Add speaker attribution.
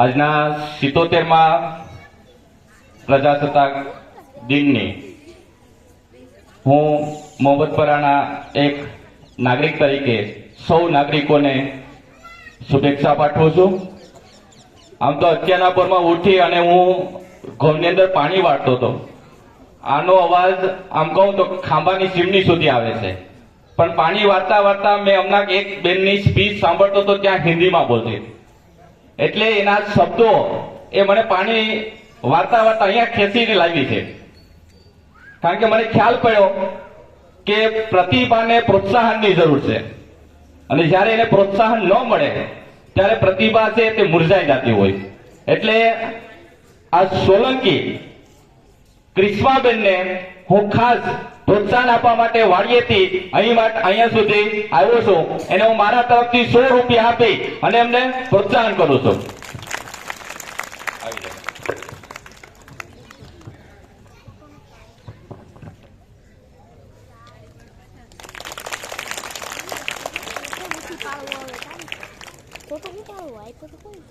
Speaker 1: આજના 77માં પ્રજાસત્તાક દિનની હું મોહમ્મદપરાના એક નાગરિક તરીકે સૌ નાગરિકોને શુભેચ્છા પાઠવું છું. આમ તો અત્યારના પરમાં ઉઠી અને હું ઘઉંની અંદર પાણી વાળતો હતો. આનો અવાજ આમ કહું તો ખાંભાની ચીમની સુધી આવે છે, પણ પાણી વાળતા વાળતા મેં હમણાં એક બેનની સ્પીચ સાંભળતો હતો, ત્યાં હિન્દીમાં બોલતી, એટલે એના શબ્દો એ મને પાણી વાળતા વાળતા અહીંયા ખેંચીને લાવી છે. કારણ કે મને ખ્યાલ પડ્યો કે પ્રતિભાને પ્રોત્સાહનની જરૂર છે, અને જ્યારે એને પ્રોત્સાહન ન મળે ત્યારે પ્રતિભા છે તે મુરઝાઈ જતી હોય. એટલે આ સોલંકી ક્રિશ્માબેનને હું ખાસ પ્રોત્સાહન આપવા માટે વાડીએથી અહીંયા સુધી આવ્યો છું. એને હું મારા તરફથી 100 રૂપિયા આપી અને એમને પ્રોત્સાહન કરું છું.
Speaker 2: ફોટો ઉતારવો હોય તો કોઈ